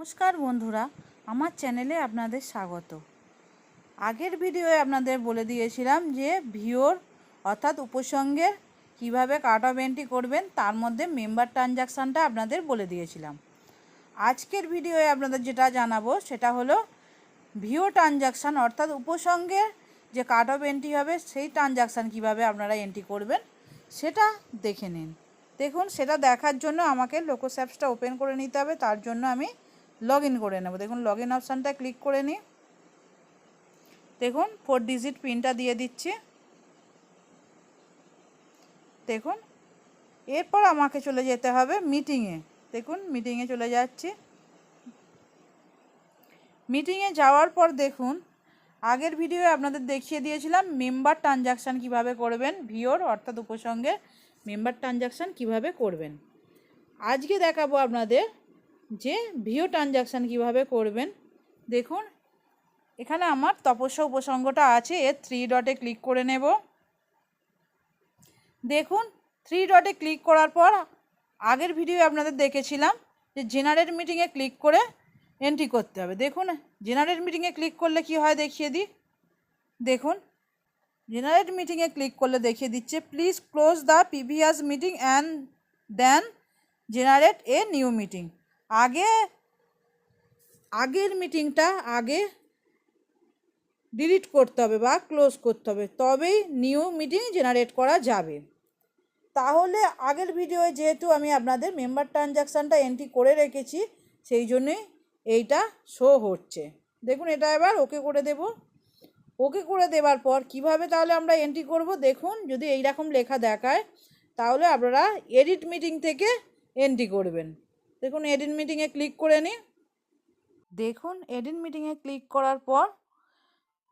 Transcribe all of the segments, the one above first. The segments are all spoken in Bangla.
নমস্কার বন্ধুরা, আমার চ্যানেলে আপনাদের স্বাগত। আগের ভিডিওয়ে আপনাদের বলে দিয়েছিলাম যে ভিওর অর্থাৎ উপসংহারের কিভাবে কাট অফ এন্ট্রি করবেন, তার মধ্যে মেম্বার ট্রানজাকশানটা আপনাদের বলে দিয়েছিলাম। আজকের ভিডিওয়ে আপনাদের যেটা জানাবো সেটা হলো ভিও ট্রানজাকশান অর্থাৎ উপসংহারের যে কাট অফ এন্ট্রি হবে সেই ট্রানজাকশান কিভাবে আপনারা এন্ট্রি করবেন সেটা দেখে নিন। দেখুন, সেটা দেখার জন্য আমাকে লোকোস অ্যাপসটা ওপেন করে নিতে হবে। তার জন্য আমি লগ ইন করে নেব। দেখুন, লগ ইন অপশানটা ক্লিক করে নিই। দেখুন, 4 ডিজিট পিনটা দিয়ে দিচ্ছি। দেখুন, এরপর আমাকে চলে যেতে হবে মিটিংয়ে। দেখুন, মিটিংয়ে চলে যাচ্ছি। মিটিংয়ে যাওয়ার পর দেখুন, আগের ভিডিওয়ে আপনাদের দেখিয়ে দিয়েছিলাম মেম্বার ট্রানজাকশান কিভাবে করবেন, ভিওর অর্থাৎ উপসংহারে মেম্বার ট্রানজাকশান কিভাবে করবেন। আজকে দেখাবো আপনাদের যে ভিও ট্রানজাকশান কিভাবে করবেন। দেখুন, এখানে আমার তপস্যা উপসংঘটা আছে, এর 3 ডটে ক্লিক করে নেব। দেখুন, 3 ডটে ক্লিক করার পর আগের ভিডিও আপনাদের দেখেছিলাম যে জেনারেট মিটিংয়ে ক্লিক করে এন্ট্রি করতে হবে। দেখুন, জেনারেট মিটিংয়ে ক্লিক করলে কি হয় দেখিয়ে দিই। দেখুন, জেনারেট মিটিংয়ে ক্লিক করলে দেখিয়ে দিচ্ছে please close the previous meeting and then generate a new meeting. আগের মিটিংটা আগে ডিলিট করতে হবে বা ক্লোজ করতে হবে, তবেই নিউ মিটিং জেনারেট করা যাবে। তাহলে আগের ভিডিওয়ে যেহেতু আমি আপনাদের মেম্বার ট্রানজাকশানটা এন্ট্রি করে রেখেছি, সেই জন্যই এইটা শো হচ্ছে। দেখুন, এটা এবার ওকে করে দেব। ওকে করে দেওয়ার পর কিভাবে তাহলে আমরা এন্ট্রি করব, দেখুন যদি এই রকম লেখা দেখায় তাহলে আপনারা এডিট মিটিং থেকে এন্ট্রি করবেন। দেখুন, এডিট মিটিংয়ে ক্লিক করে নিই। দেখুন, এডিট মিটিংয়ে ক্লিক করার পর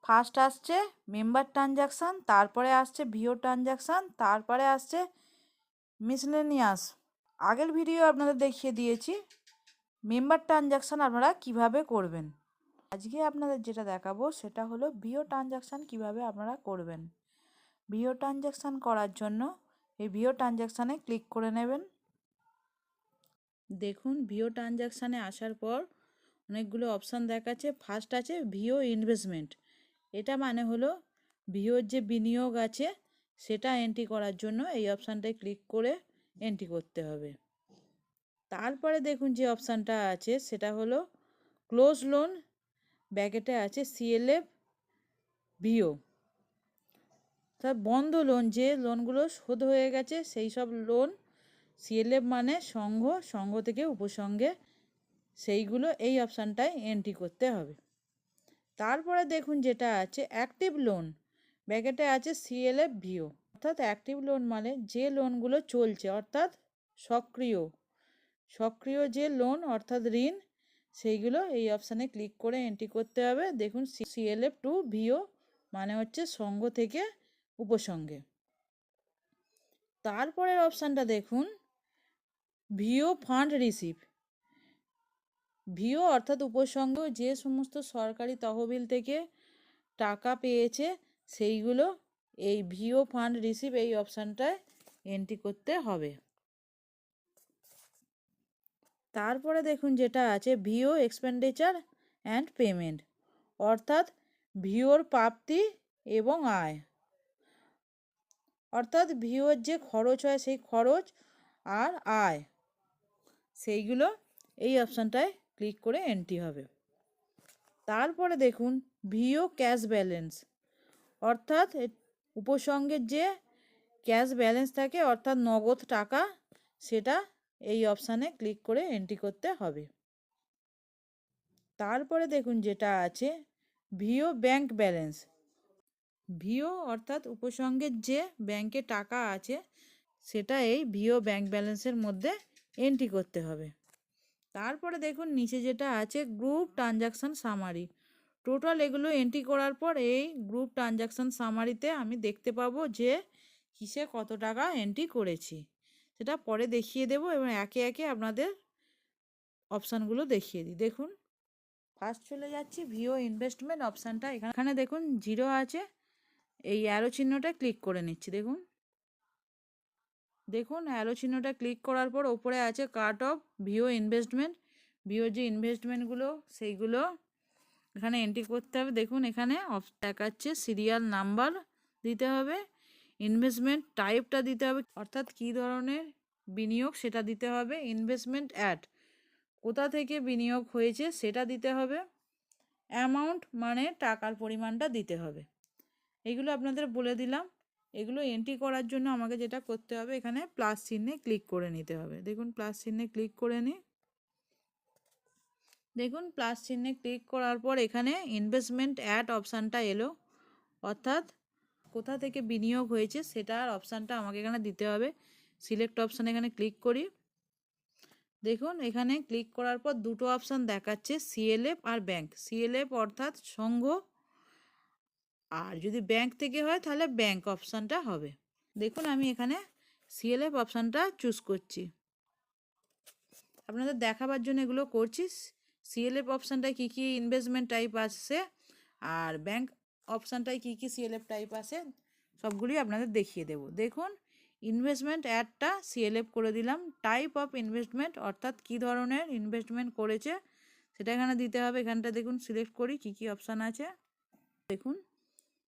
ফার্স্ট আসছে মেম্বার ট্রানজাকশান, তারপরে আসছে ভিও ট্রানজাকশান, তারপরে আসছে মিসলেনিয়াস। আগের ভিডিও আপনাদের দেখিয়ে দিয়েছি মেম্বার ট্রানজাকশান আপনারা কিভাবে করবেন। আজকে আপনাদের যেটা দেখাবো সেটা হলো ভিও ট্রানজাকশান কিভাবে আপনারা করবেন। ভিও ট্রানজাকশান করার জন্য এই ভিও ট্রানজাকশানে ক্লিক করে নেবেন। দেখুন, ভিও ট্রানজাকশানে আসার পর অনেকগুলো অপশান দেখাচ্ছে। ফার্স্ট আছে ভিও ইনভেস্টমেন্ট। এটা মানে হলো ভিওর যে বিনিয়োগ আছে সেটা এন্ট্রি করার জন্য এই অপশানটায় ক্লিক করে এন্ট্রি করতে হবে। তারপরে দেখুন যে অপশানটা আছে সেটা হলো ক্লোজ লোন, ব্র্যাকেটে আছে সিএলএফ ভিও, তা বন্ধ লোন, যে লোনগুলো শোধ হয়ে গেছে সেই সব লোন। সিএলএফ মানে সংঘ থেকে উপসংঘে, সেইগুলো এই অপশানটায় এন্ট্রি করতে হবে। তারপরে দেখুন যেটা আছে অ্যাক্টিভ লোন, ব্র্যাকেটে আছে সিএলএফ ভিও, অর্থাৎ অ্যাক্টিভ লোন মানে যে লোনগুলো চলছে, অর্থাৎ সক্রিয় যে লোন অর্থাৎ ঋণ, সেইগুলো এই অপশানে ক্লিক করে এন্ট্রি করতে হবে। দেখুন, সিএলএফ টু ভিও মানে হচ্ছে সংঘ থেকে উপসংঘে। তারপরের অপশানটা দেখুন ভিও ফান্ড রিসিভ। ভিও অর্থাৎ উপসংঘ যে সমস্ত সরকারি তহবিল থেকে টাকা পেয়েছে সেইগুলো এই ভিও ফান্ড রিসিভ এই অপশানটায় এন্ট্রি করতে হবে। তারপরে দেখুন যেটা আছে ভিও এক্সপেন্ডিচার অ্যান্ড পেমেন্ট, অর্থাৎ ভিওর প্রাপ্তি এবং আয়, অর্থাৎ ভিওর যে খরচ হয় সেই খরচ আর আয়, সেইগুলো এই অপশানটায় ক্লিক করে এন্ট্রি হবে। তারপরে দেখুন ভিও ক্যাশ ব্যালেন্স, অর্থাৎ উপসংঘের যে ক্যাশ ব্যালেন্স থাকে অর্থাৎ নগদ টাকা, সেটা এই অপশানে ক্লিক করে এন্ট্রি করতে হবে। তারপরে দেখুন যেটা আছে ভিও ব্যাংক ব্যালেন্স। ভিও অর্থাৎ উপসংঘের যে ব্যাংকে টাকা আছে সেটা এই ভিও ব্যাংক ব্যালেন্সের মধ্যে এন্ট্রি করতে হবে। তারপরে দেখুন নিচে যেটা আছে গ্রুপ ট্রানজাকশান সামারি। টোটাল এগুলো এন্ট্রি করার পর এই গ্রুপ ট্রানজাকশান সামারিতে আমি দেখতে পাবো যে কিসে কত টাকা এন্ট্রি করেছি, সেটা পরে দেখিয়ে দেবো এবং একে একে আপনাদের অপশানগুলো দেখিয়ে দিই। দেখুন, ফার্স্ট চলে যাচ্ছি ভিও ইনভেস্টমেন্ট অপশানটা, এখানে দেখুন 0 আছে, এই অ্যারো চিহ্নটা ক্লিক করে নিচ্ছি। দেখুন অ্যারো চিহ্নটা ক্লিক করার পর ওপরে আছে কাট অফ ভিও ইনভেস্টমেন্ট। বিওর যে ইনভেস্টমেন্টগুলো সেইগুলো এখানে এন্ট্রি করতে হবে। দেখুন এখানে দেখাচ্ছে সিরিয়াল নাম্বার দিতে হবে, ইনভেস্টমেন্ট টাইপটা দিতে হবে অর্থাৎ কী ধরনের বিনিয়োগ সেটা দিতে হবে, ইনভেস্টমেন্ট অ্যাট কোথা থেকে বিনিয়োগ হয়েছে সেটা দিতে হবে, অ্যামাউন্ট মানে টাকার পরিমাণটা দিতে হবে। এগুলো আপনাদের বলে দিলাম। এগুলো এন্ট্রি করার জন্য আমাকে যেটা করতে হবে এখানে প্লাস চিহ্নে ক্লিক করে নিতে হবে। দেখুন প্লাস চিহ্নে ক্লিক করে নিই। দেখুন প্লাস চিহ্নে ক্লিক করার পর এখানে ইনভেস্টমেন্ট অ্যাট অপশানটা এলো, অর্থাৎ কোথা থেকে বিনিয়োগ হয়েছে সেটার অপশানটা আমাকে এখানে দিতে হবে। সিলেক্ট অপশানে এখানে ক্লিক করি। দেখুন এখানে ক্লিক করার পর দুটো অপশান দেখাচ্ছে, সিএলএফ আর ব্যাংক। সিএলএফ অর্থাৎ সংঘ, আর যদি ব্যাংক থেকে হয় তাহলে ব্যাংক অপশানটা হবে। দেখুন আমি এখানে সিএলএফ অপশানটা চুজ করছি, আপনাদের দেখাবার জন্য এগুলো করছি। সিএলএফ অপশানটায় কী কী ইনভেস্টমেন্ট টাইপ আসে আর ব্যাংক অপশানটায় কী কী সিএলএফ টাইপ আসে সবগুলি আপনাদের দেখিয়ে দেব। দেখুন ইনভেস্টমেন্ট অ্যাডটা সিএলএফ করে দিলাম। টাইপ অফ ইনভেস্টমেন্ট অর্থাৎ কী ধরনের ইনভেস্টমেন্ট করেছে সেটা এখানে দিতে হবে। এখানটা দেখুন সিলেক্ট করি কী কী অপশান আছে।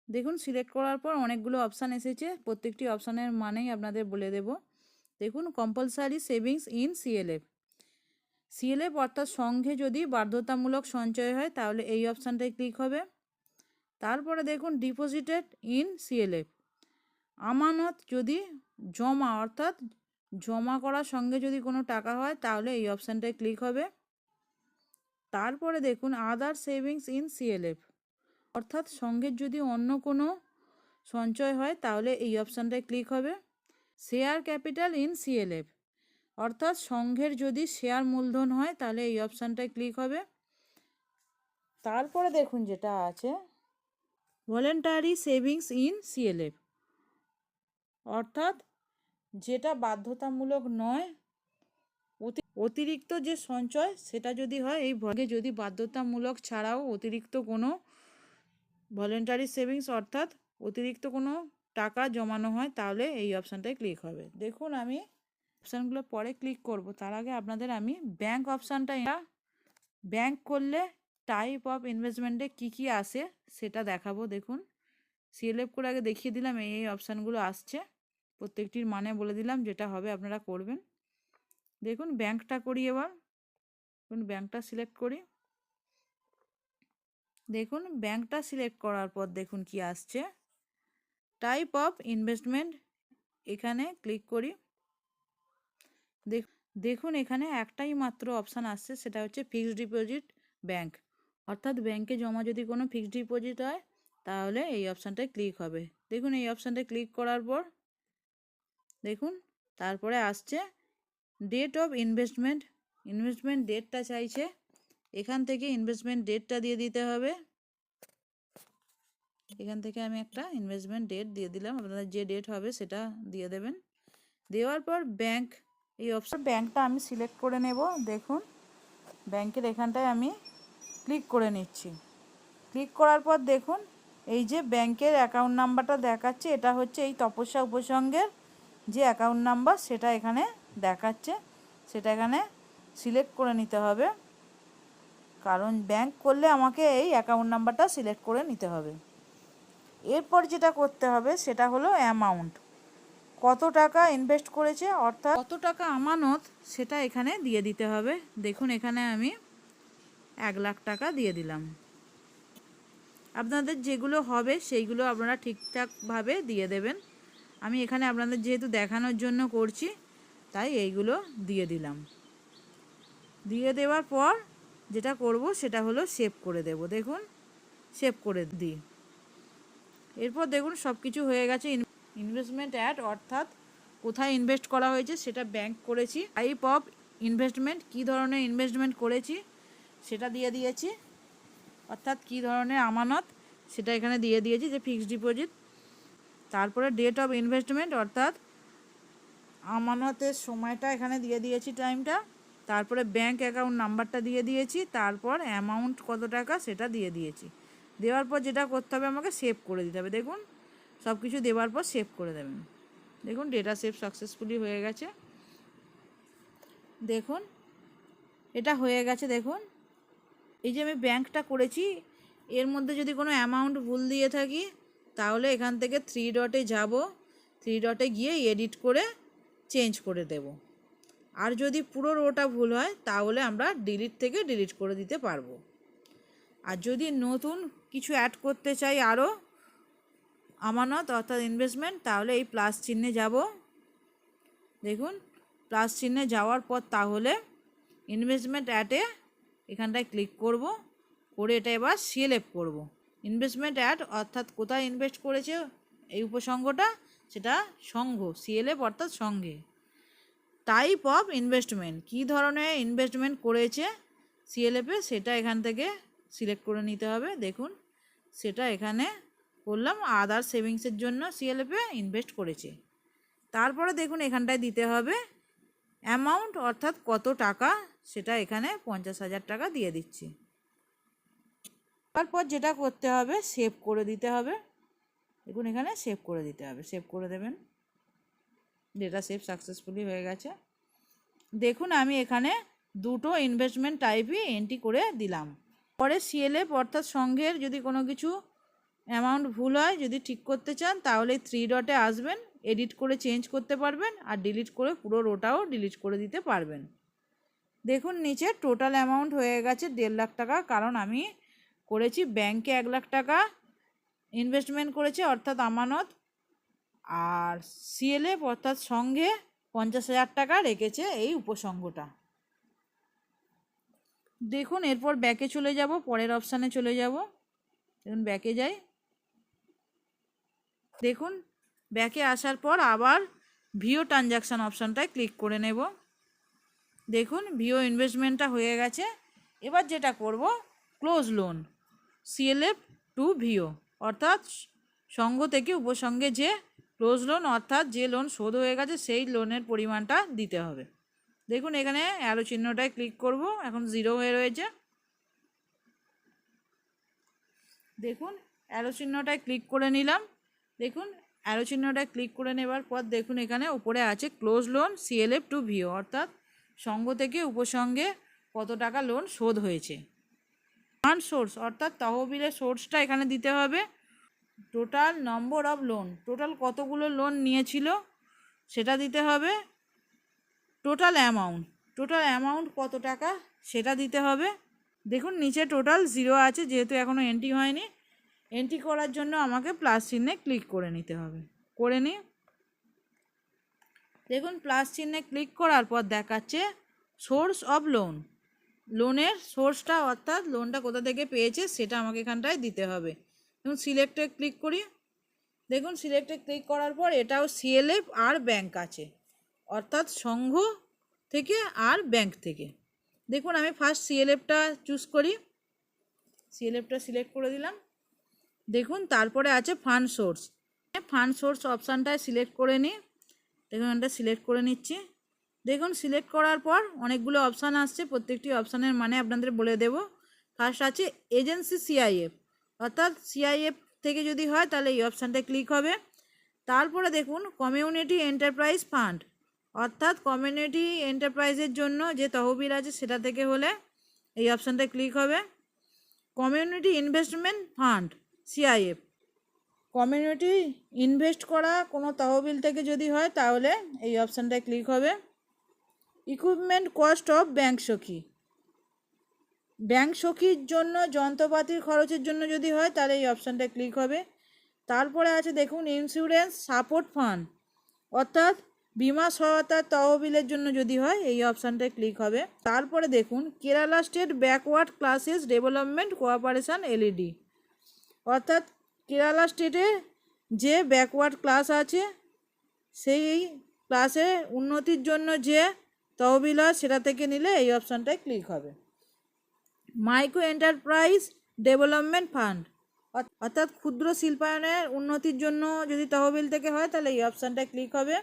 দেখুন সিলেক্ট করার পর অনেকগুলো অপশান এসেছে, প্রত্যেকটি অপশানের মানেই আপনাদের বলে দেব। দেখুন compulsory savings in CLF. CLF অর্থাৎ সংঘে যদি বাধ্যতামূলক সঞ্চয় হয় তাহলে এই অপশানটায় ক্লিক হবে। তারপরে দেখুন ডিপোজিটেড ইন সিএলএফ, আমানত যদি জমা অর্থাৎ জমা করার সঙ্গে যদি কোনো টাকা হয় তাহলে এই অপশানটায় ক্লিক হবে। তারপরে দেখুন আদার সেভিংস ইন সিএলএফ, অর্থাৎ সঙ্গের যদি অন্য কোনো সঞ্চয় হয় তাহলে এই অপশানটায় ক্লিক হবে। শেয়ার ক্যাপিটাল ইন সিএলএফ, অর্থাৎ সংঘের যদি শেয়ার মূলধন হয় তাহলে এই অপশানটায় ক্লিক হবে। তারপরে দেখুন যেটা আছে ভলেন্টারি সেভিংস ইন সিএলএফ, অর্থাৎ যেটা বাধ্যতামূলক নয়, অতিরিক্ত যে সঞ্চয় সেটা যদি হয়, এই ভাগে যদি বাধ্যতামূলক ছাড়াও অতিরিক্ত কোনো ভলেন্টারি সেভিংস অর্থাৎ অতিরিক্ত কোনো টাকা জমানো হয় তাহলে এই অপশানটায় ক্লিক হবে। দেখুন আমি অপশানগুলো পরে ক্লিক করব, তার আগে আপনাদের আমি ব্যাংক অপশানটা, ব্যাংক করলে টাইপ অফ ইনভেস্টমেন্টে কী কী আসে সেটা দেখাবো। দেখুন সিএলএফ করে আগে দেখিয়ে দিলাম এই অপশানগুলো আসছে, প্রত্যেকটির মানে বলে দিলাম, যেটা হবে আপনারা করবেন। দেখুন ব্যাংকটা করি এবার। দেখুন ব্যাংকটা সিলেক্ট করি। দেখুন ব্যাংকটা সিলেক্ট করার পর দেখুন কি আসছে, টাইপ অফ ইনভেস্টমেন্ট, এখানে ক্লিক করি। দেখুন এখানে একটাই মাত্র অপশান আসছে, সেটা হচ্ছে ফিক্সড ডিপোজিট ব্যাংক, অর্থাৎ ব্যাংকে জমা যদি কোনো ফিক্সড ডিপোজিট হয় তাহলে এই অপশানটায় ক্লিক হবে। দেখুন এই অপশানটায় ক্লিক করার পর দেখুন তারপরে আসছে ডেট অফ ইনভেস্টমেন্ট, ইনভেস্টমেন্ট ডেটটা চাইছে, এখান থেকে ইনভেস্টমেন্ট ডেটটা দিয়ে দিতে হবে। এখান থেকে আমি একটা ইনভেস্টমেন্ট ডেট দিয়ে দিলাম, আপনাদের যে ডেট হবে সেটা দিয়ে দেবেন। দেওয়ার পর ব্যাংক, এই অপশন ব্যাংকটা আমি সিলেক্ট করে নেব। দেখুন ব্যাংকের এখানটায় আমি ক্লিক করে নিচ্ছি। ক্লিক করার পর দেখুন এই যে ব্যাংকের অ্যাকাউন্ট নাম্বারটা দেখাচ্ছে, এটা হচ্ছে এই তপস্যা উপসংঘের যে অ্যাকাউন্ট নাম্বার সেটা এখানে দেখাচ্ছে, সেটা এখানে সিলেক্ট করে নিতে হবে, কারণ ব্যাংক করলে আমাকে এই অ্যাকাউন্ট নাম্বারটা সিলেক্ট করে নিতে হবে। এরপর যেটা করতে হবে সেটা হলো অ্যামাউন্ট, কত টাকা ইনভেস্ট করেছে অর্থাৎ কত টাকা আমানত সেটা এখানে দিয়ে দিতে হবে। দেখুন এখানে আমি 1,00,000 টাকা দিয়ে দিলাম। আপনাদের যেগুলো হবে সেইগুলো আপনারা ঠিকঠাকভাবে দিয়ে দেবেন। আমি এখানে আপনাদের যেহেতু দেখানোর জন্য করছি তাই এইগুলো দিয়ে দিলাম। দিয়ে দেওয়ার পর যেটা করব সেটা হলো সেভ করে দেব। দেখুন সেভ করে দিই। এরপর দেখুন সব কিছু হয়ে গেছে। ইনভেস্টমেন্ট অ্যাড অর্থাৎ কোথায় ইনভেস্ট করা হয়েছে সেটা ব্যাংক করেছি, টাইপ অফ ইনভেস্টমেন্ট কী ধরনের ইনভেস্টমেন্ট করেছি সেটা দিয়ে দিয়েছি, অর্থাৎ কী ধরনের আমানত সেটা এখানে দিয়ে দিয়েছি যে ফিক্সড ডিপোজিট। তারপরে ডেট অফ ইনভেস্টমেন্ট অর্থাৎ আমানতের সময়টা এখানে দিয়ে দিয়েছি, টাইমটা। তারপরে ব্যাংক অ্যাকাউন্ট নাম্বারটা দিয়ে দিয়েছি, তারপর অ্যামাউন্ট কত টাকা সেটা দিয়ে দিয়েছি। দেওয়ার পর যেটা করতে হবে আমাকে সেভ করে দিতে হবে। দেখুন সব কিছু দেওয়ার পর সেভ করে দেবেন। দেখুন ডেটা সেভ সাকসেসফুলি হয়ে গেছে। দেখুন এটা হয়ে গেছে। দেখুন এই যে আমি ব্যাংকটা করেছি, এর মধ্যে যদি কোনো অ্যামাউন্ট ভুল দিয়ে থাকি তাহলে এখান থেকে 3 ডটে যাব, 3 ডটে গিয়ে এডিট করে চেঞ্জ করে দেব। আর যদি পুরো রোটা ভুল হয় তাহলে আমরা ডিলিট থেকে ডিলিট করে দিতে পারবো। আর যদি নতুন কিছু অ্যাড করতে চাই আরও আমানত অর্থাৎ ইনভেস্টমেন্ট, তাহলে এই প্লাস চিহ্নে যাব। দেখুন প্লাস চিহ্নে যাওয়ার পর তাহলে ইনভেস্টমেন্ট অ্যাডে এখানটায় ক্লিক করব, করে এটা এবার সিএলএফ করব। ইনভেস্টমেন্ট অ্যাড অর্থাৎ কোথায় ইনভেস্ট করেছে এই উপসংঘটা, সেটা সংঘ, সিএলএফ অর্থাৎ সঙ্গে। টাইপ অফ ইনভেস্টমেন্ট, কী ধরনের ইনভেস্টমেন্ট করেছে সিএলএফে সেটা এখান থেকে সিলেক্ট করে নিতে হবে। দেখুন সেটা এখানে করলাম, আদার সেভিংসের জন্য সিএলএফে ইনভেস্ট করেছে। তারপরে দেখুন এখানটায় দিতে হবে অ্যামাউন্ট অর্থাৎ কত টাকা, সেটা এখানে 50,000 টাকা দিয়ে দিচ্ছি। তারপর যেটা করতে হবে সেভ করে দিতে হবে। দেখুন এখানে সেভ করে দিতে হবে, সেভ করে দেবেন। ডেটা সেভ সাকসেসফুলি হয়ে গেছে। দেখুন আমি এখানে দুটো ইনভেস্টমেন্ট টাইপই এন্ট্রি করে দিলাম। পরে সিএলএফ অর্থাৎ সংঘের যদি কোনো কিছু অ্যামাউন্ট ভুল হয়, যদি ঠিক করতে চান তাহলে 3 ডটে আসবেন, এডিট করে চেঞ্জ করতে পারবেন, আর ডিলিট করে পুরো রোটাও ডিলিট করে দিতে পারবেন। দেখুন নিচে টোটাল অ্যামাউন্ট হয়ে গেছে 1.5 লাখ টাকা, কারণ আমি করেছি ব্যাংকে 1 লাখ টাকা ইনভেস্টমেন্ট করেছে অর্থাৎ আমানত, আর সিএলএফ অর্থাৎ সঙ্গে 50,000 টাকা রেখেছে এই উপসংঘটা। দেখুন এরপর ব্যাকে চলে যাব, পরের অপশানে চলে যাব। দেখুন ব্যাকে যাই। দেখুন ব্যাকে আসার পর আবার ভিও ট্রানজাকশান অপশানটায় ক্লিক করে নেব। দেখুন ভিও ইনভেস্টমেন্টটা হয়ে গেছে। এবার যেটা করব ক্লোজ লোন সিএলএফ টু ভিও অর্থাৎ সংঘ থেকে উপসংঘে যে ক্লোজ লোন অর্থাৎ যে লোন শোধ হয়ে গেছে সেই লোনের পরিমাণটা দিতে হবে। দেখুন এখানে অ্যারো চিহ্নটায় ক্লিক করব, এখন 0 হয়ে রয়েছে। দেখুন অ্যারো চিহ্নটায় ক্লিক করে নিলাম। দেখুন অ্যারো চিহ্নটায় ক্লিক করে নেবার পর দেখুন এখানে উপরে আছে ক্লোজ লোন সিএলএফ টু ভিও অর্থাৎ সংঘ থেকে উপসংঘে কত টাকা লোন শোধ হয়েছে। ফান্ড সোর্স অর্থাৎ তহবিলের সোর্সটা এখানে দিতে হবে। Total number of loan, total কতগুলো লোন নিয়েছিল সেটা দিতে হবে। টোটাল অ্যামাউন্ট কত টাকা সেটা দিতে হবে। দেখুন নিচে টোটাল 0 আছে, যেহেতু এখনও এন্ট্রি হয়নি। এন্ট্রি করার জন্য আমাকে প্লাস চিহ্নে ক্লিক করে নিতে হবে, করে নিই। দেখুন প্লাস চিহ্নে ক্লিক করার পর দেখাচ্ছে সোর্স অফ লোন, লোনের সোর্সটা অর্থাৎ লোনটা কোথা থেকে পেয়েছে সেটা আমাকে এখানটায় দিতে হবে। দেখুন সিলেক্টে ক্লিক করি। দেখুন সিলেক্টে ক্লিক করার পর এটাও সিএলএফ আর ব্যাংক আছে অর্থাৎ সংঘ থেকে আর ব্যাংক থেকে। দেখুন আমি ফার্স্ট সিএলএফটা চুজ করি, সিএলএফটা সিলেক্ট করে দিলাম। দেখুন তারপরে আছে ফান্ড সোর্স অপশানটায় সিলেক্ট করে নিই। দেখুন এটা সিলেক্ট করে নিচ্ছি। দেখুন সিলেক্ট করার পর অনেকগুলো অপশান আসছে, প্রত্যেকটি অপশানের মানে আপনাদের বলে দেব। ফার্স্ট আছে এজেন্সি সিআইএফ অর্থাৎ সিআইএফ থেকে যদি হয় তাহলে এই অপশানটায় ক্লিক হবে। তারপরে দেখুন কমিউনিটি এন্টারপ্রাইজ ফান্ড অর্থাৎ কমিউনিটি এন্টারপ্রাইজের জন্য যে তহবিল আছে সেটা থেকে হলে এই অপশানটায় ক্লিক হবে। Community investment fund CIF, community invest করা কোনো তহবিল থেকে যদি হয় তাহলে এই অপশানটায় ক্লিক হবে। ইকুইপমেন্ট কস্ট অফ ব্যাংক সখীর জন্য যন্ত্রপাতির খরচের জন্য যদি হয় তাহলে এই অপশানটায় ক্লিক হবে। তারপরে আছে দেখুন ইন্স্যুরেন্স সাপোর্ট ফান্ড অর্থাৎ বিমা সহায়তার তহবিলের জন্য যদি হয় এই অপশানটায় ক্লিক হবে। তারপরে দেখুন Kerala state backward classes development cooperation LED অর্থাৎ কেরালা স্টেটে যে ব্যাকওয়ার্ড ক্লাস আছে সেই ক্লাসে উন্নতির জন্য যে তহবিল হয় সেটা থেকে নিলে এই অপশানটায় ক্লিক হবে। মাইক্রো এন্টারপ্রাইজ ডেভেলপমেন্ট ফান্ড অর্থাৎ ক্ষুদ্র শিল্পায়নের উন্নতির জন্য যদি তহবিল থেকে হয় তাহলে এই অপশানটায় ক্লিক হবে।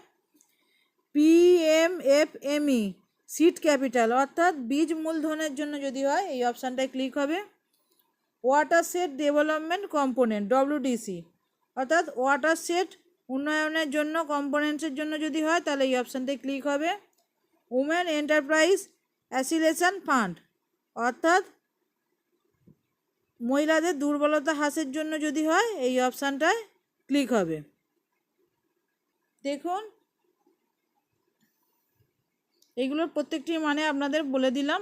পিএমএফএমই সিড ক্যাপিটাল অর্থাৎ বীজ মূলধনের জন্য যদি হয় এই অপশানটায় ক্লিক হবে। ওয়াটারশেড ডেভেলপমেন্ট কম্পোনেন্ট ডব্লিউডিসি অর্থাৎ ওয়াটারশেড উন্নয়নের জন্য কম্পোনেন্টসের জন্য যদি হয় তাহলে এই অপশানটায় ক্লিক হবে। উমেন এন্টারপ্রাইজ অ্যাসিলেশন ফান্ড, অর্থাৎ মহিলাদের দুর্বলতা হ্রাসের জন্য যদি হয় এই অপশানটায় ক্লিক হবে। দেখুন এইগুলোর প্রত্যেকটি মানে আপনাদের বলে দিলাম।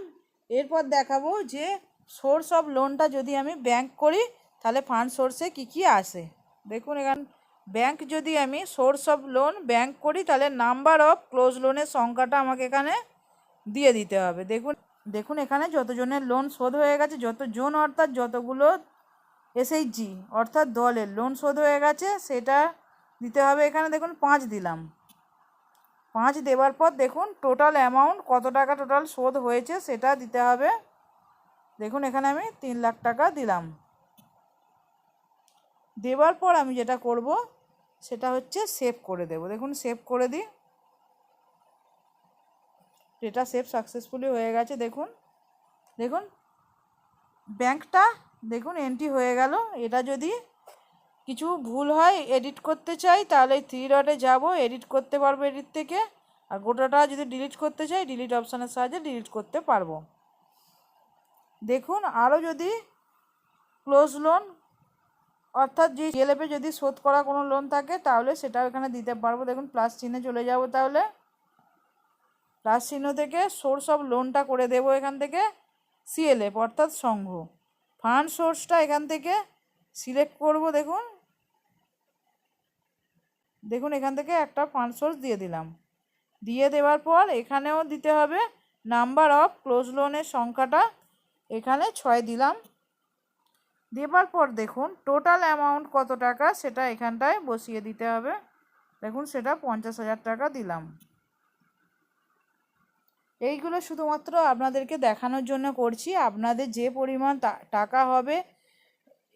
এরপর দেখাবো যে সোর্স অফ লোনটা যদি আমি ব্যাংক করি তাহলে ফান্ড সোর্সে কী কী আসে। দেখুন এখানে ব্যাংক যদি আমি সোর্স অফ লোন ব্যাংক করি তাহলে নাম্বার অফ ক্লোজ লোনের সংখ্যাটা আমাকে এখানে দিয়ে দিতে হবে। দেখুন দেখুন এখানে যতজনের লোন শোধ হয়ে গেছে, যতজন অর্থাৎ যতগুলো এসএইচজি অর্থাৎ দলের লোন শোধ হয়ে গেছে সেটা দিতে হবে। এখানে দেখুন 5 দিলাম। 5 দেওয়ার পর দেখুন টোটাল অ্যামাউন্ট কত টাকা টোটাল শোধ হয়েছে সেটা দিতে হবে। দেখুন এখানে আমি 3 লাখ টাকা দিলাম। দেওয়ার পর আমি যেটা করব সেটা হচ্ছে সেভ করে দেব। দেখুন সেভ করে দিই, এটা সেভ সাকসেসফুলি হয়ে গেছে। দেখুন দেখুন ব্যাংকটা দেখুন এন্ট্রি হয়ে গেল। এটা যদি কিছু ভুল হয় এডিট করতে চাই তাহলে 3 ডটে যাব, এডিট করতে পারবো এডিট থেকে। আর গোটাটা যদি ডিলিট করতে চাই ডিলিট অপশানের সাহায্যে ডিলিট করতে পারবো। দেখুন আরও যদি ক্লোজ লোন অর্থাৎ যে সিএলএফে যদি শোধ করা কোনো লোন থাকে তাহলে সেটাও এখানে দিতে পারবো। দেখুন প্লাস চিহ্নে চলে যাব, তাহলে প্লাস চিহ্ন থেকে সোর্স অফ লোনটা করে দেব এখান থেকে সিএলএফ অর্থাৎ সংঘ। ফান্ড সোর্সটা এখান থেকে সিলেক্ট করব। দেখুন দেখুন এখান থেকে একটা ফান্ড সোর্স দিয়ে দিলাম। দিয়ে দেওয়ার পর এখানেও দিতে হবে নাম্বার অফ ক্লোজ লোনের সংখ্যাটা, এখানে 6 দিলাম। দেবার পর দেখুন টোটাল অ্যামাউন্ট কত টাকা সেটা এখানটায় বসিয়ে দিতে হবে। দেখুন সেটা 50,000 টাকা দিলাম। এইগুলো শুধুমাত্র আপনাদেরকে দেখানোর জন্য করছি। আপনাদের যে পরিমাণ টাকা হবে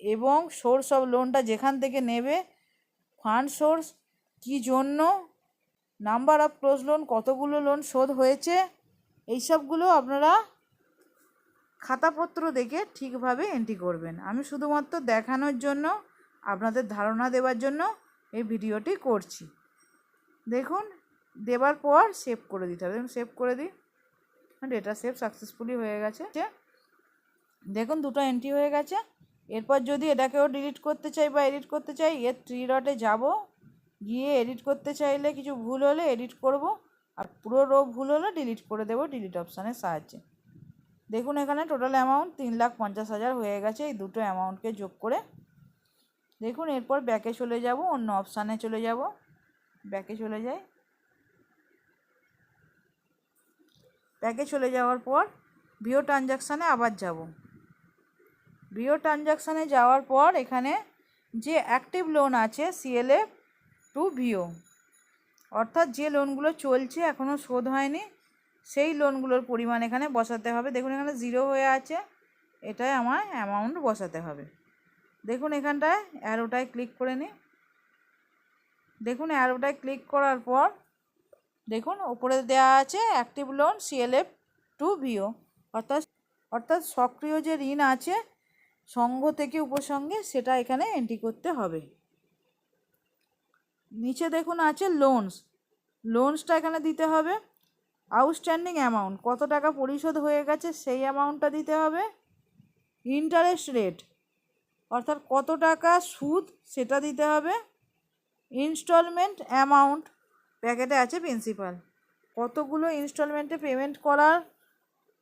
এবং সোর্স অফ লোনটা যেখান থেকে নেবে, ফান্ড সোর্স কী জন্য, নাম্বার অফ ক্লোজ লোন কতগুলো লোন শোধ হয়েছে, এইসবগুলো আপনারা খাতাপত্র দেখে ঠিকভাবে এন্ট্রি করবেন। আমি শুধুমাত্র দেখানোর জন্য আপনাদের ধারণা দেওয়ার জন্য এই ভিডিওটি করছি। দেখুন দেওয়ার পর সেভ করে দিতে হবে। দেখুন সেভ করে দিই, ডেটা সেভ সাকসেসফুলি হয়ে গেছে। দেখুন দুটো এন্ট্রি হয়ে গেছে। এরপর যদি এটাকেও ডিলিট করতে চাই বা এডিট করতে চাই এর 3 ডটে যাব, গিয়ে এডিট করতে চাইলে কিছু ভুল হলে এডিট করব, আর পুরো রো ভুল হলে ডিলিট করে দেব ডিলিট অপশানের সাহায্যে। দেখুন এখানে টোটাল অ্যামাউন্ট 3,50,000 হয়ে গেছে এই দুটো অ্যামাউন্টকে যোগ করে। দেখুন এরপর ব্যাকে চলে যাব, অন্য অপশানে চলে যাব, ব্যাকে চলে যাই। ব্যাকে চলে যাওয়ার পর ভিও ট্রানজাকশানে আবার যাব। ভিও ট্রানজাকশানে যাওয়ার পর এখানে যে অ্যাক্টিভ লোন আছে সিএলএফ টু ভিও অর্থাৎ যে লোনগুলো চলছে এখনও শোধ হয়নি সেই লোনগুলোর পরিমাণ এখানে বসাতে হবে। দেখুন এখানে 0 হয়ে আছে, এটাই আমার অ্যামাউন্ট বসাতে হবে। দেখুন এখানটায় অ্যারোটায় ক্লিক করে নিই। দেখুন অ্যারোটায় ক্লিক করার পর দেখুন উপরে দেওয়া আছে অ্যাক্টিভ লোন সিএলএফ টু ভিও অর্থাৎ সক্রিয় যে ঋণ আছে সংঘ থেকে উপসংঘে সেটা এখানে এন্ট্রি করতে হবে। নিচে দেখুন আছে লোনসটা এখানে দিতে হবে। আউটস্ট্যান্ডিং অ্যামাউন্ট কত টাকা পরিশোধ হয়ে গেছে সেই অ্যামাউন্টটা দিতে হবে। ইন্টারেস্ট রেট অর্থাৎ কত টাকা সুদ সেটা দিতে হবে। ইনস্টলমেন্ট অ্যামাউন্ট প্যাকেটে আছে প্রিন্সিপাল, কতগুলো ইনস্টলমেন্টে পেমেন্ট করার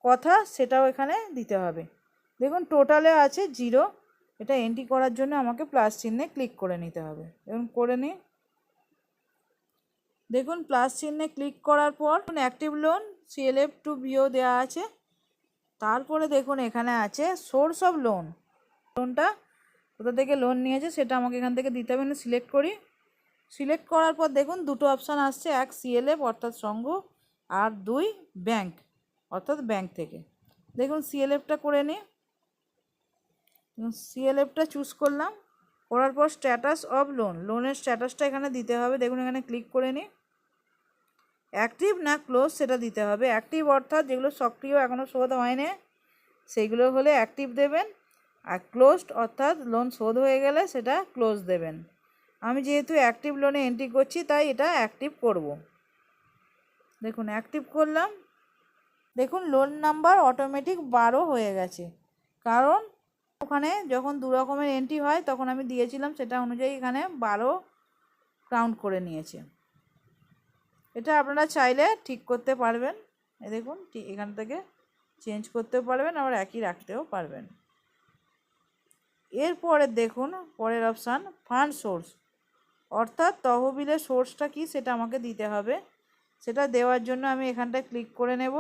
কথা সেটাও এখানে দিতে হবে। দেখুন টোটালে আছে 0, এটা এন্ট্রি করার জন্য আমাকে প্লাস চিহ্নে ক্লিক করে নিতে হবে। দেখুন করে নিই। দেখুন প্লাস চিহ্নে ক্লিক করার পর অ্যাক্টিভ লোন সিএলএফ টু ভিও দেওয়া আছে। তারপরে দেখুন এখানে আছে সোর্স অফ লোনটা কোথা থেকে লোন নিয়েছে সেটা আমাকে এখান থেকে দিতে হবে। সিলেক্ট করি, সিলেক্ট করার পর দেখুন দুটো অপশান আসছে, এক সিএলএফ অর্থাৎ সংঘ আর 2 ব্যাংক অর্থাৎ ব্যাংক থেকে। দেখুন সিএলএফটা করে নিই, সিএলএফটা চুজ করলাম, করার পর স্ট্যাটাস অফ লোনের স্ট্যাটাসটা এখানে দিতে হবে। দেখুন এখানে ক্লিক করে নিই। অ্যাক্টিভ না ক্লোজ সেটা দিতে হবে। অ্যাক্টিভ অর্থাৎ যেগুলো সক্রিয় এখনও শোধ হয়নি সেইগুলো হলে অ্যাক্টিভ দেবেন, আর ক্লোজড অর্থাৎ লোন শোধ হয়ে গেলে সেটা ক্লোজ দেবেন। আমি যেহেতু অ্যাক্টিভ লোনে এন্ট্রি করছি তাই এটা অ্যাক্টিভ করব। দেখুন অ্যাক্টিভ করলাম, দেখুন লোন নাম্বার অটোমেটিক 12 হয়ে গেছে, কারণ ওখানে যখন দু রকমের এন্ট্রি হয় তখন আমি দিয়েছিলাম সেটা অনুযায়ী এখানে 12 কাউন্ট করে নিয়েছে। এটা আপনারা চাইলে ঠিক করতে পারবেন, দেখুন এখান থেকে চেঞ্জ করতেও পারবেন, আবার একই রাখতেও পারবেন। এরপরে দেখুন পরের অপশান ফান্ড সোর্স, অর্থাৎ তহবিলের সোর্সটা কি সেটা আমাকে দিতে হবে। সেটা দেওয়ার জন্য আমি এখানটায় ক্লিক করে নেব।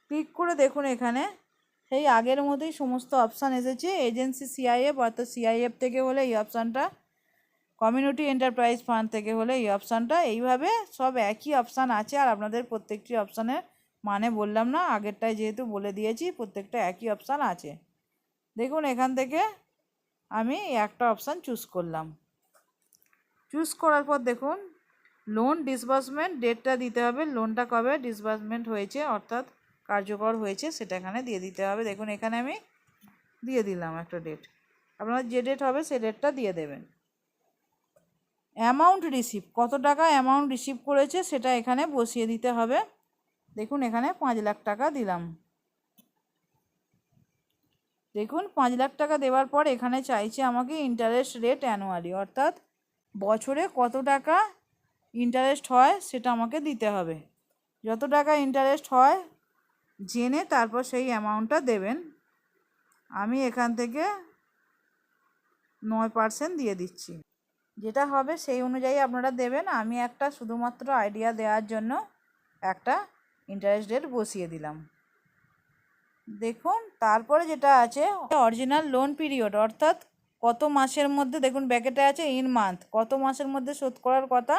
ক্লিক করে দেখুন এখানে সেই আগের মতোই সমস্ত অপশান এসেছে। এজেন্সি সিআইএফ, অর্থাৎ সিআইএফ থেকে হলে এই অপশানটা, কমিউনিটি এন্টারপ্রাইজ ফান্ড থেকে হলে এই অপশানটা, এইভাবে সব একই অপশান আছে। আর আপনাদের প্রত্যেকটি অপশানের মানে বললাম না, আগেরটায় যেহেতু বলে দিয়েছি, প্রত্যেকটা একই অপশান আছে। দেখুন এখান থেকে আমি একটা অপশান চুজ করলাম। চুজ করার পর দেখুন লোন ডিসবার্সমেন্ট ডেটটা দিতে হবে, লোনটা কবে ডিসবার্সমেন্ট হয়েছে অর্থাৎ কার্যকর হয়েছে সেটা এখানে দিয়ে দিতে হবে। দেখুন এখানে আমি দিয়ে দিলাম একটা ডেট, আপনার যে ডেট হবে সেই ডেটটা দিয়ে দেবেন। অ্যামাউন্ট রিসিভ, কত টাকা অ্যামাউন্ট রিসিভ করেছে সেটা এখানে বসিয়ে দিতে হবে। দেখুন এখানে 5 লাখ টাকা দিলাম। দেখুন 5 লাখ টাকা দেওয়ার পর এখানে চাইছে আমাকে ইন্টারেস্ট রেট অ্যানুয়ালি, অর্থাৎ বছরে কত টাকা ইন্টারেস্ট হয় সেটা আমাকে দিতে হবে। যত টাকা ইন্টারেস্ট হয় জেনে তারপর সেই অ্যামাউন্টটা দেবেন। আমি এখান থেকে 9% দিয়ে দিচ্ছি, যেটা হবে সেই অনুযায়ী আপনারা দেবেন। আমি একটা শুধুমাত্র আইডিয়া দেওয়ার জন্য একটা ইন্টারেস্ট রেট বসিয়ে দিলাম। দেখুন তারপরে যেটা আছে অরিজিনাল লোন পিরিয়ড, অর্থাৎ কত মাসের মধ্যে, দেখুন ব্যাকেটে আছে ইন মান্থ, কত মাসের মধ্যে শোধ করার কথা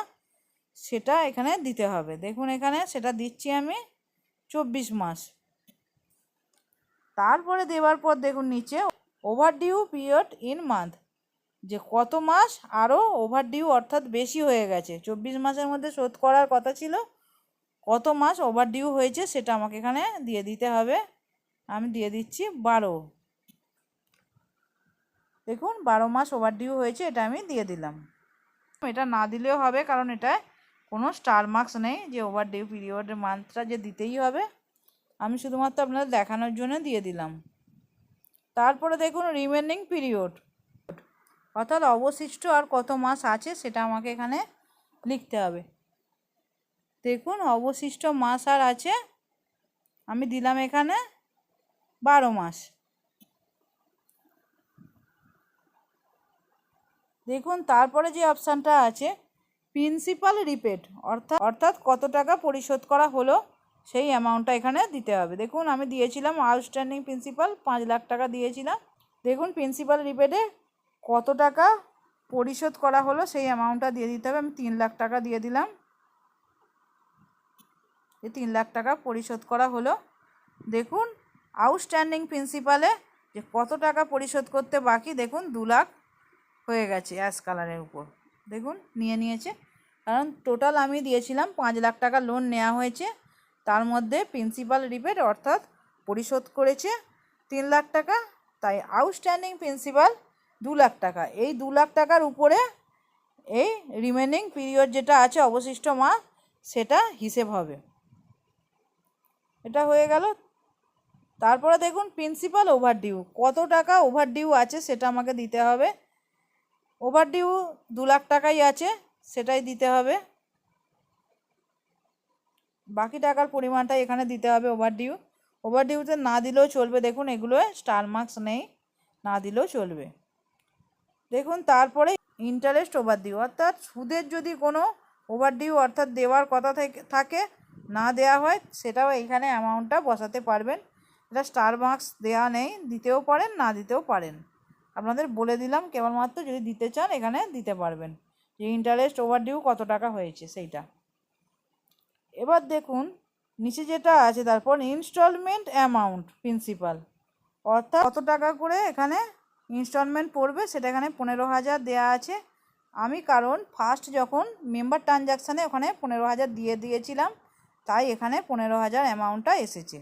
সেটা এখানে দিতে হবে। দেখুন এখানে সেটা দিচ্ছি আমি 24 মাস। তারপরে দেওয়ার পর দেখুন নিচে ওভারডিউ পিরিয়ড ইন মান্থ, যে কত মাস আরও ওভারডিউ অর্থাৎ বেশি হয়ে গেছে, 24 মাসের মধ্যে শোধ করার কথা ছিল, কত মাস ওভারডিউ হয়েছে সেটা আমাকে এখানে দিয়ে দিতে হবে। আমি দিয়ে দিচ্ছি 12। দেখুন 12 মাস ওভারডিউ হয়েছে, এটা আমি দিয়ে দিলাম। এটা না দিলেও হবে, কারণ এটা কোনো স্টার মার্কস নেই যে ওভারডিউ পিরিয়ডের মান্থটা যে দিতেই হবে। আমি শুধুমাত্র আপনাদের দেখানোর জন্য দিয়ে দিলাম। তারপরে দেখুন রিমেনিং পিরিয়ড, অর্থাৎ অবশিষ্ট আর কত মাস আছে সেটা আমাকে এখানে লিখতে হবে। দেখুন অবশিষ্ট মাস আর আছে, আমি দিলাম এখানে 12 মাস। দেখুন তারপরে যে অপশানটা আছে প্রিন্সিপাল রিপেড, অর্থাৎ কত টাকা পরিশোধ করা হলো সেই অ্যামাউন্টটা এখানে দিতে হবে। দেখুন আমি দিয়েছিলাম আউটস্ট্যান্ডিং প্রিন্সিপাল 5 লাখ টাকা দিয়েছিলাম। দেখুন প্রিন্সিপাল রিপেডে কত টাকা পরিশোধ করা হলো সেই অ্যামাউন্টটা দিয়ে দিতে হবে। আমি 3 লাখ টাকা দিয়ে দিলাম। এই 3 লাখ টাকা পরিশোধ করা হলো। দেখুন আউটস্ট্যান্ডিং প্রিন্সিপালে যে কত টাকা পরিশোধ করতে বাকি, দেখুন 2 লাখ হয়ে গেছে অ্যাশ কালারের উপর। দেখুন নিয়েছে, কারণ টোটাল আমি দিয়েছিলাম 5 লাখ টাকা লোন নেওয়া হয়েছে, তার মধ্যে প্রিন্সিপাল রিপেড অর্থাৎ পরিশোধ করেছে 3 লাখ টাকা, তাই আউটস্ট্যান্ডিং প্রিন্সিপাল 2 লাখ টাকা। এই 2 লাখ টাকার উপরে এই রিমেনিং পিরিয়ড যেটা আছে অবশিষ্ট মাস সেটা হিসেব হবে। এটা হয়ে গেল। তারপরে দেখুন প্রিন্সিপাল ওভারডিউ, কত টাকা ওভারডিউ আছে সেটা আমাকে দিতে হবে। ওভারডিউ 2 লাখ টাকাই আছে, সেটাই দিতে হবে। বাকি টাকার পরিমাণটা এখানে দিতে হবে ওভারডিউতে না দিলেও চলবে। দেখুন এগুলো স্টার মার্কস নেই, না দিলেও চলবে। দেখুন তারপরে ইন্টারেস্ট ওভারডিউ, অর্থাৎ সুদের যদি কোনো ওভারডিউ অর্থাৎ দেওয়ার কথা থাকে না দেওয়া হয় সেটাও এইখানে অ্যামাউন্টটা বসাতে পারবেন। এটা স্টার মার্কস দেওয়া নেই, দিতেও পারেন না দিতেও পারেন, আপনাদের বলে দিলাম। কেবলমাত্র যদি দিতে চান এখানে দিতে পারবেন যে ইন্টারেস্ট ওভারডিউ কত টাকা হয়েছে সেইটা। এবার দেখুন নিচে যেটা আছে তারপর ইনস্টলমেন্ট অ্যামাউন্ট প্রিন্সিপাল, অর্থাৎ কত টাকা করে এখানে ইনস্টলমেন্ট পড়বে সেটা এখানে 15,000 দেওয়া আছে। আমি কারণ ফার্স্ট যখন মেম্বার ট্রানজাকশানে ওখানে 15,000 দিয়ে দিয়েছিলাম, তাই এখানে 15,000 অ্যামাউন্টটা এসেছে।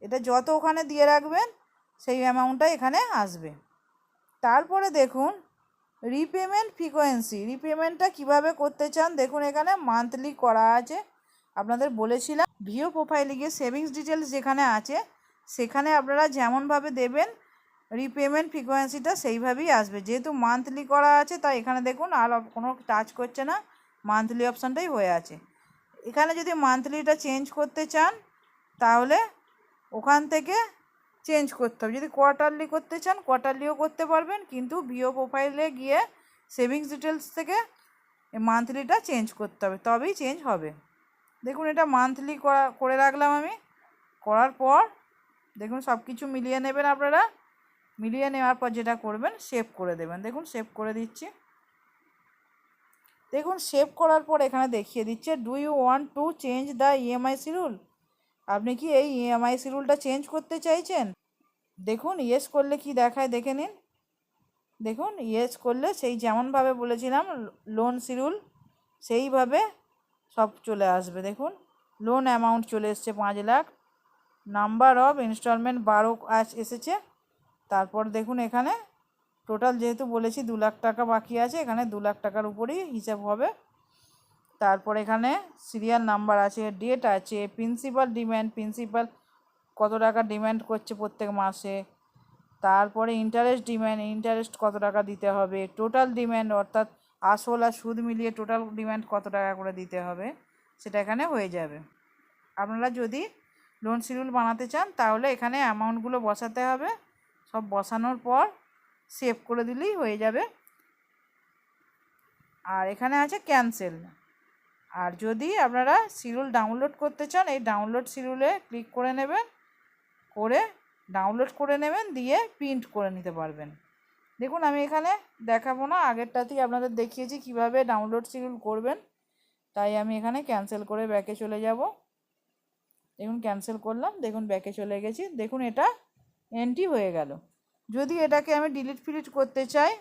এটা যত ওখানে দিয়ে রাখবেন সেই অ্যামাউন্টটা এখানে আসবে। তারপরে দেখুন রিপেমেন্ট ফ্রিকোয়েন্সি, রিপেমেন্টটা কিভাবে করতে চান দেখুন এখানে মান্থলি করা আছে। আপনাদের বলেছিলাম ভিও প্রোফাইলে গিয়ে সেভিংস ডিটেলস যেখানে আছে সেখানে আপনারা যেমনভাবে দেবেন রিপেমেন্ট ফ্রিকোয়েন্সিটা সেইভাবেই আসবে। যেহেতু মান্থলি করা আছে তাই এখানে দেখুন আর কোনো টাচ করছে না, মান্থলি অপশানটাই হয়ে আছে। এখানে যদি মান্থলিটা চেঞ্জ করতে চান তাহলে ওখান থেকে চেঞ্জ করতে হবে। যদি কোয়ার্টারলি করতে চান কোয়ার্টারলিও করতে পারবেন, কিন্তু ভিও প্রোফাইলে গিয়ে সেভিংস ডিটেলস থেকে মান্থলিটা চেঞ্জ করতে হবে, তবেই চেঞ্জ হবে। দেখুন এটা মান্থলি করে রাখলাম আমি। করার পর দেখুন সব কিছু মিলিয়ে নেবেন আপনারা। মিলিয়ে নেওয়ার পর যেটা করবেন সেভ করে দেবেন। দেখুন সেভ করে দিচ্ছি। দেখুন সেভ করার পর এখানে দেখিয়ে দিচ্ছে do you want to change the EMI schedule. আপনি কি এই ইএমআই শিডিউলটা চেঞ্জ করতে চাইছেন? দেখুন ইয়েস করলে কি দেখায় দেখে নিন। দেখুন ইয়েস করলে সেই যেমনভাবে বলেছিলাম লোন শিডিউল সেইভাবে সব চলে আসবে। দেখুন লোন অ্যামাউন্ট চলে এসছে 5 লাখ, নাম্বার অফ ইনস্টলমেন্ট 12 এসেছে। তারপর দেখুন এখানে টোটাল যেহেতু বলেছি 2 লাখ টাকা বাকি আছে, এখানে 2 লাখ টাকার উপরেই হিসাব হবে। তারপর এখানে সিরিয়াল নাম্বার আছে, ডেট আছে, প্রিন্সিপাল ডিম্যান্ড, প্রিন্সিপাল কত টাকা ডিম্যান্ড করছে প্রত্যেক মাসে, তারপরে ইন্টারেস্ট ডিম্যান্ড, ইন্টারেস্ট কত টাকা দিতে হবে, টোটাল ডিম্যান্ড অর্থাৎ আসল আর সুদ মিলিয়ে টোটাল ডিম্যান্ড কত টাকা করে দিতে হবে সেটা এখানে হয়ে যাবে। আপনারা যদি লোন শিডিউল বানাতে চান তাহলে এখানে অ্যামাউন্টগুলো বসাতে হবে। সব বসানোর পর সেভ করে দিলেই হয়ে যাবে। আর এখানে আছে ক্যান্সেল। আর যদি আপনারা শিডিউল ডাউনলোড করতে চান এই ডাউনলোড শিডিউলে ক্লিক করে নেবেন, করে ডাউনলোড করে নেবেন, দিয়ে প্রিন্ট করে নিতে পারবেন। দেখুন আমি এখানে দেখাবো না, আগেরটাতেই আপনাদের দেখিয়েছি কিভাবে ডাউনলোড শিডিউল করবেন, তাই আমি এখানে ক্যান্সেল করে ব্যাকে চলে যাব। দেখুন ক্যান্সেল করলাম, দেখুন ব্যাকে চলে গেছি। দেখুন এটা এন্ট্রি হয়ে গেল। যদি এটাকে আমি ডিলিট করতে চাই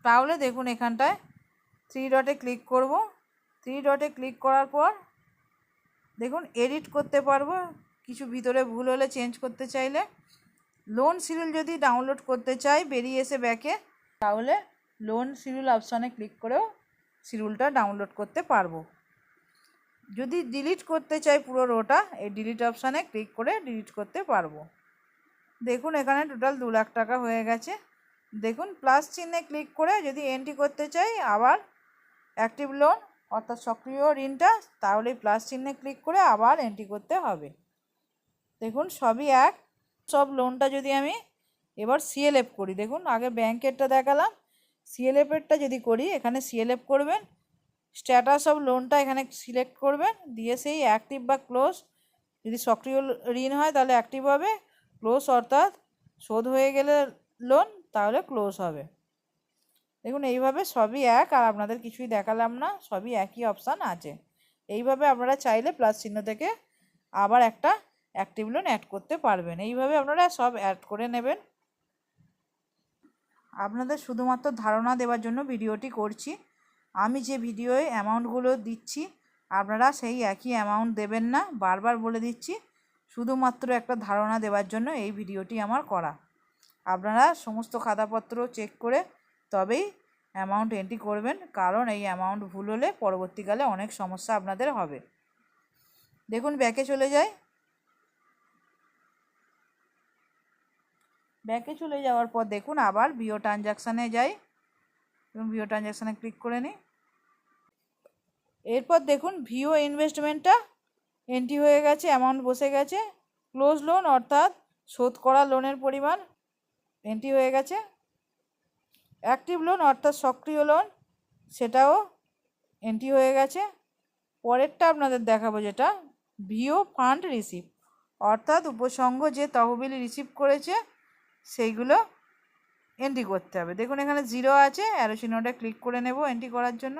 তাহলে দেখুন এখানটায় 3 ডটে ক্লিক করব। 3 ডটে ক্লিক করার পর দেখুন এডিট করতে পারবো, কিছু ভিতরে ভুল হলে চেঞ্জ করতে চাইলে। লোন শিডিউল যদি ডাউনলোড করতে চাই বেরিয়ে এসে ব্যাকে, তাহলে লোন শিডিউল অপশানে ক্লিক করেও শিডিউলটা ডাউনলোড করতে পারবো। যদি ডিলিট করতে চাই পুরো রোটা এই ডিলিট অপশানে ক্লিক করে ডিলিট করতে পারবো। দেখুন এখানে টোটাল 2 লাখ টাকা হয়ে গেছে। দেখুন প্লাস চিহ্নে ক্লিক করে যদি এন্ট্রি করতে চাই আবার অ্যাক্টিভ লোন অর্থাৎ সক্রিয় ঋণটা, তাহলে প্লাস চিহ্নে ক্লিক করে আবার এন্ট্রি করতে হবে। দেখুন সবই এক। সব লোনটা যদি আমি এবার সিএলএফ করি, দেখুন আগে ব্যাংকেরটা দেখালাম, সিএলএফেরটা যদি করি এখানে সিএলএফ করবেন, স্ট্যাটাস অফ লোনটা এখানে সিলেক্ট করবেন, দিয়ে সেই অ্যাক্টিভ বা ক্লোজ, যদি সক্রিয় ঋণ হয় তাহলে অ্যাক্টিভ হবে, ক্লোজ অর্থাৎ শোধ হয়ে গেলে লোন তাহলে ক্লোজ হবে। দেখুন এইভাবে সবই এক, আর আপনাদের কিছুই দেখালাম না, সবই একই অপশান আছে। এইভাবে আপনারা চাইলে প্লাস চিহ্ন থেকে আবার একটা অ্যাক্টিভ লোন অ্যাড করতে পারবেন। এইভাবে আপনারা সব অ্যাড করে নেবেন। আপনাদের শুধুমাত্র ধারণা দেওয়ার জন্য ভিডিওটি করছি। আমি যে ভিডিওয় অ্যামাউন্টগুলো দিচ্ছি আপনারা সেই একই অ্যামাউন্ট দেবেন না, বারবার বলে দিচ্ছি। শুধুমাত্র একটা ধারণা দেওয়ার জন্য এই ভিডিওটি আমার করা। আপনারা সমস্ত খাতাপত্র চেক করে তবেই অ্যামাউন্ট এন্ট্রি করবেন, কারণ এই অ্যামাউন্ট ভুল হলে পরবর্তীকালে অনেক সমস্যা আপনাদের হবে। দেখুন ব্যাকে চলে যাই। ব্যাকে চলে যাওয়ার পর দেখুন আবার ভিও ট্রানজাকশানে যাই এবং ভিও ট্রানজাকশানে ক্লিক করে নিই। এরপর দেখুন ভিও ইনভেস্টমেন্টটা এন্ট্রি হয়ে গেছে, অ্যামাউন্ট বসে গেছে। ক্লোজ লোন অর্থাৎ শোধ করা লোনের পরিমাণ এন্ট্রি হয়ে গেছে। অ্যাক্টিভ লোন অর্থাৎ সক্রিয় লোন সেটাও এন্ট্রি হয়ে গেছে। পরেরটা আপনাদের দেখাবো যেটা ভিও ফান্ড রিসিভ অর্থাৎ উপসংঘ যে তহবিল রিসিভ করেছে সেইগুলো এন্ট্রি করতে হবে। দেখুন এখানে 0 আছে, অ্যারো চিহ্নটা ক্লিক করে নেব এন্ট্রি করার জন্য।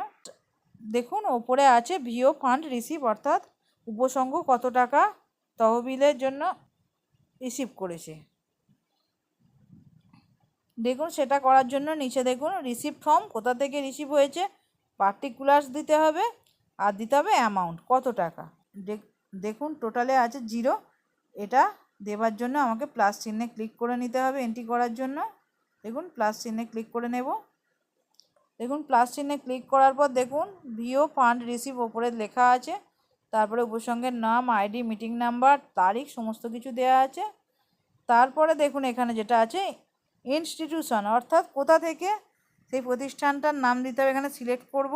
দেখুন ওপরে আছে ভিও ফান্ড রিসিভ অর্থাৎ উপসংঘ কত টাকা তহবিলের জন্য রিসিভ করেছে। দেখুন সেটা করার জন্য নিচে দেখুন রিসিপ্ট ফর্ম কোথা থেকে রিসিভ হয়েছে পার্টিকুলার্স দিতে হবে, আর দিতে হবে অ্যামাউন্ট কত টাকা। দেখুন টোটালে আছে 0, এটা দেওয়ার জন্য আমাকে প্লাস চিহ্নে ক্লিক করে নিতে হবে এন্ট্রি করার জন্য। দেখুন প্লাস চিহ্নে ক্লিক করে নেব। দেখুন প্লাস চিহ্নে ক্লিক করার পর দেখুন ভিও ফান্ড রিসিভ ওপরে লেখা আছে, তারপরে উপসংহের নাম, আইডি, মিটিং নাম্বার, তারিখ সমস্ত কিছু দেওয়া আছে। তারপরে দেখুন এখানে যেটা আছে ইনস্টিটিউশন, অর্থাৎ কোথা থেকে সেই প্রতিষ্ঠানটার নাম দিতে হবে, এখানে সিলেক্ট করব।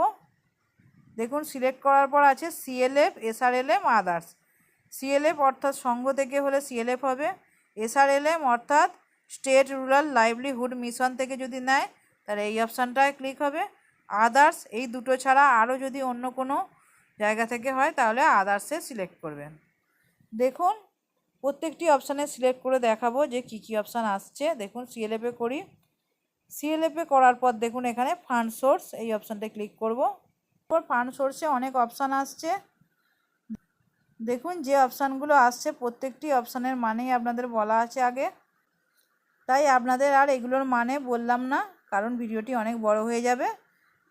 দেখুন সিলেক্ট করার পর আছে সিএলএফ, এসআরএলএম, আদার্স। সিএলএফ অর্থাৎ সংঘ থেকে হলে সিএলএফ হবে। এসআরএলএম অর্থাৎ স্টেট রুরাল লাইভলিহুড মিশন থেকে যদি নেয় তাহলে এই অপশানটায় ক্লিক হবে। আদার্স এই দুটো ছাড়া আরও যদি অন্য কোনো জায়গা থেকে হয় তাহলে আদার্সে সিলেক্ট করবেন। দেখুন প্রত্যেকটি অপশানে সিলেক্ট করে দেখাবো যে কী কী অপশান আসছে। দেখুন সিএলএফে করি। সিএলএফে করার পর দেখুন এখানে ফান্ড সোর্স, এই অপশানটায় ক্লিক করব। তারপর ফান্ড সোর্সে অনেক অপশান আসছে। দেখুন যে অপশানগুলো আসছে প্রত্যেকটি অপশানের মানেই আপনাদের বলা আছে আগে, তাই আপনাদের আর এগুলোর মানে বললাম না, কারণ ভিডিওটি অনেক বড় হয়ে যাবে।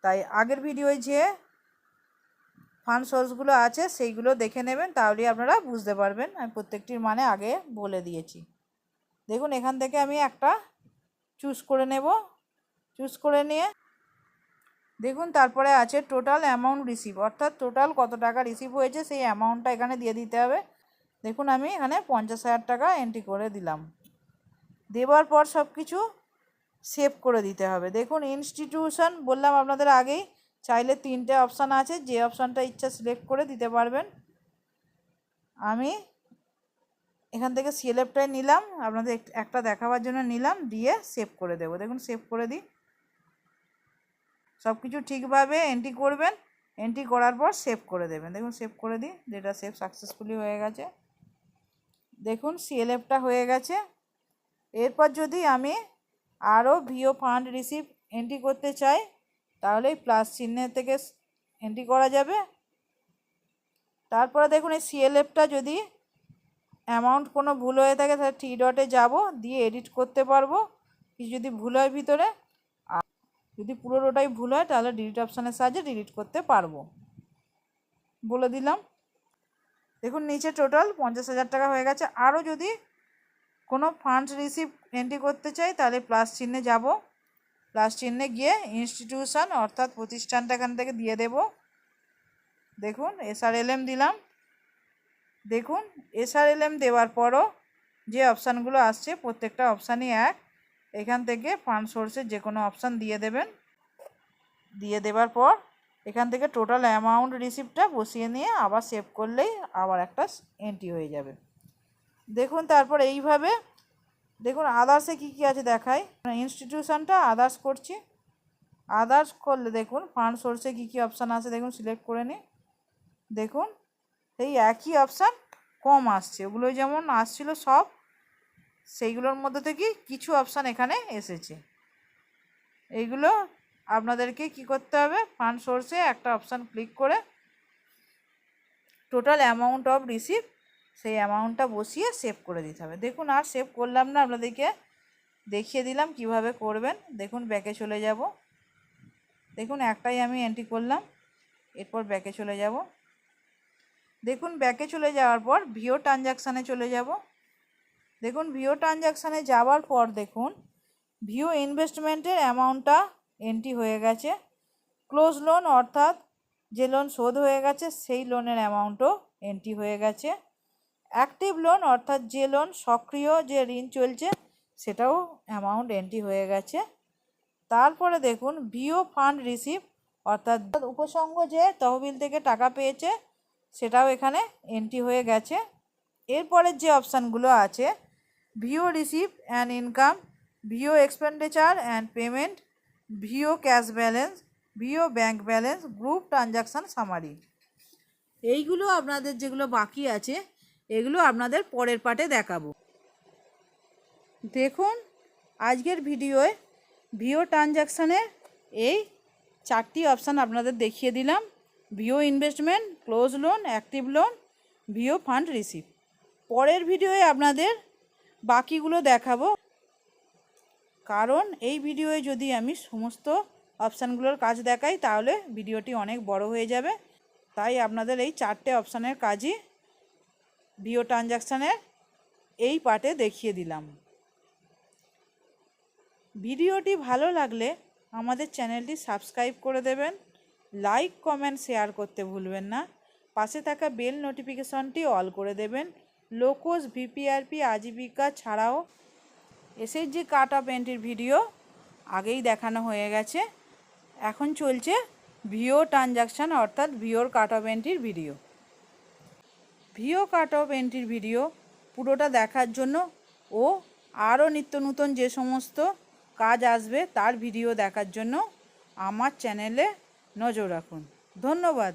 তাই আগের ভিডিওয় যে ফান্ড সোর্সগুলো আছে সেইগুলো দেখে নেবেন, তাহলেই আপনারা বুঝতে পারবেন। আমি প্রত্যেকটির মানে আগে বলে দিয়েছি। দেখুন এখান থেকে আমি একটা চুজ করে নেব। চুজ করে নিয়ে দেখুন তারপরে আছে টোটাল অ্যামাউন্ট রিসিভ, অর্থাৎ টোটাল কত টাকা রিসিভ হয়েছে সেই অ্যামাউন্টটা এখানে দিয়ে দিতে হবে। দেখুন আমি এখানে 50,000 টাকা এন্ট্রি করে দিলাম। দেওয়ার পর সব কিছু সেভ করে দিতে হবে। দেখুন ইনস্টিটিউশন বললাম আপনাদের আগেই, চাইলে 3টে অপশান আছে, যে অপশানটা ইচ্ছা সিলেক্ট করে দিতে পারবেন। আমি এখান থেকে সিএলএফটাই নিলাম, আপনাদের একটা দেখাবার জন্য নিলাম, দিয়ে সেভ করে দেব। দেখুন সেভ করে দিই। সব কিছু ঠিকভাবে এন্ট্রি করবেন, এন্ট্রি করার পর সেভ করে দেবেন। দেখুন সেভ করে দিই, যেটা সেভ সাকসেসফুলি হয়ে গেছে। দেখুন সিএলএফটা হয়ে গেছে। এরপর যদি আমি আরও ভিও ফান্ড রিসিভ এন্ট্রি করতে চাই তাহলে এই প্লাস চিহ্নের থেকে এন্ট্রি করা যাবে। তারপরে দেখুন এই সিএলএফটা যদি অ্যামাউন্ট কোনো ভুল হয়ে থাকে তাহলে থ্রি ডটে যাব, দিয়ে এডিট করতে পারবো। কিছু যদি ভুল হয় ভিতরে, আর যদি পুরোটাই ভুল হয় তাহলে ডিলিট অপশানের সাহায্যে ডিলিট করতে পারবো, বলে দিলাম। দেখুন নিচে টোটাল 50,000 টাকা হয়ে গেছে। আরও যদি কোনো ফান্ড রিসিভ এন্ট্রি করতে চাই তাহলে প্লাস চিহ্নে যাব, প্লাস চিহ্নে গিয়ে ইনস্টিটিউশন অর্থাৎ প্রতিষ্ঠানটা এখান থেকে দিয়ে দেব। দেখুন এসআরএলএম দিলাম। দেখুন এসআরএলএম দেওয়ার পরও যে অপশানগুলো আসছে প্রত্যেকটা অপশানই এক। এখান থেকে ফান্ড সোর্সের যে কোনো অপশান দিয়ে দেবেন। দিয়ে দেওয়ার পর এখান থেকে টোটাল অ্যামাউন্ট রিসিপ্টটা বসিয়ে নিয়ে আবার সেভ করলেই আবার একটা এন্ট্রি হয়ে যাবে। দেখুন তারপর এইভাবে দেখুন আদার্সে কী কী আছে দেখাই। ইনস্টিটিউশনটা আদার্স করছি। আদার্স করলে দেখুন ফান্ড সোর্সে কী কী অপশান আছে দেখুন সিলেক্ট করে নিই। দেখুন এই একই অপশান কম আসছে, ওগুলো যেমন আসছিল সব সেইগুলোর মধ্যে থেকে কিছু অপশান এখানে এসেছে। এইগুলো আপনাদেরকে কি করতে হবে, ফান্ড সোর্সে একটা অপশান ক্লিক করে টোটাল অ্যামাউন্ট অফ রিসিভ সেই অ্যামাউন্টটা বসিয়ে সেভ করে দিতে হবে। দেখুন আর সেভ করলাম না, আপনাদেরকে দেখিয়ে দিলাম কিভাবে করবেন। দেখুন ব্যাকে চলে যাব। দেখুন একটাই আমি এন্ট্রি করলাম, এরপর ব্যাকে চলে যাব। দেখুন ব্যাকে চলে যাওয়ার পর ভিও ট্রানজাকশানে চলে যাব। দেখুন ভিও ট্রানজাকশানে যাওয়ার পর দেখুন ভিও ইনভেস্টমেন্টের অ্যামাউন্টটা এন্ট্রি হয়ে গেছে। ক্লোজ লোন অর্থাৎ যে লোন শোধ হয়ে গেছে সেই লোনের অ্যামাউন্টও এন্ট্রি হয়ে গেছে। অ্যাক্টিভ লোন অর্থাৎ যে লোন সক্রিয় যে ঋণ চলছে সেটাও অ্যামাউন্ট এন্ট্রি হয়ে গেছে। তারপরে দেখুন ভিও ফান্ড রিসিভ অর্থাৎ উপসংঘ যে তহবিল থেকে টাকা পেয়েছে সেটাও এখানে এন্ট্রি হয়ে গেছে। এরপরের যে অপশানগুলো আছে VO receive and income, VO expenditure and payment, VO cash balance, VO bank balance, group transaction summary, এইগুলো আপনাদের যেগুলো বাকি আছে এগুলো আপনাদের পরের পার্টে দেখাবো। দেখুন আজকের ভিডিওয় ভিও ট্রানজাকশানের এই 4টি অপশান আপনাদের দেখিয়ে দিলাম: VO investment, close loan, active loan, VO fund receive. পরের ভিডিওয়ে আপনাদের বাকিগুলো দেখাবো, কারণ এই ভিডিওয়ে যদি আমি সমস্ত অপশানগুলোর কাজ দেখাই তাহলে ভিডিওটি অনেক বড় হয়ে যাবে। তাই আপনাদের এই 4টে অপশানের কাজই ভিও ট্রানজাকশানের এই পার্টে দেখিয়ে দিলাম। ভিডিওটি ভালো লাগলে আমাদের চ্যানেলটি সাবস্ক্রাইব করে দেবেন, লাইক কমেন্ট শেয়ার করতে ভুলবেন না। পাশে থাকা বেল নোটিফিকেশনটি অল করে দেবেন। লোকোস, ভিপিআরপি, আজীবিকা ছাড়াও এসএইচজি কাট অফ এন্ট্রির ভিডিও আগেই দেখানো হয়ে গেছে। এখন চলছে ভিও ট্রানজাকশান অর্থাৎ ভিওর কাট অফ এন্ট্রির ভিডিও। ভিও কাট অফ এন্ট্রির ভিডিও পুরোটা দেখার জন্য ও আরও নিত্য নতুন যে সমস্ত কাজ আসবে তার ভিডিও দেখার জন্য আমার চ্যানেলে নজর রাখুন। ধন্যবাদ।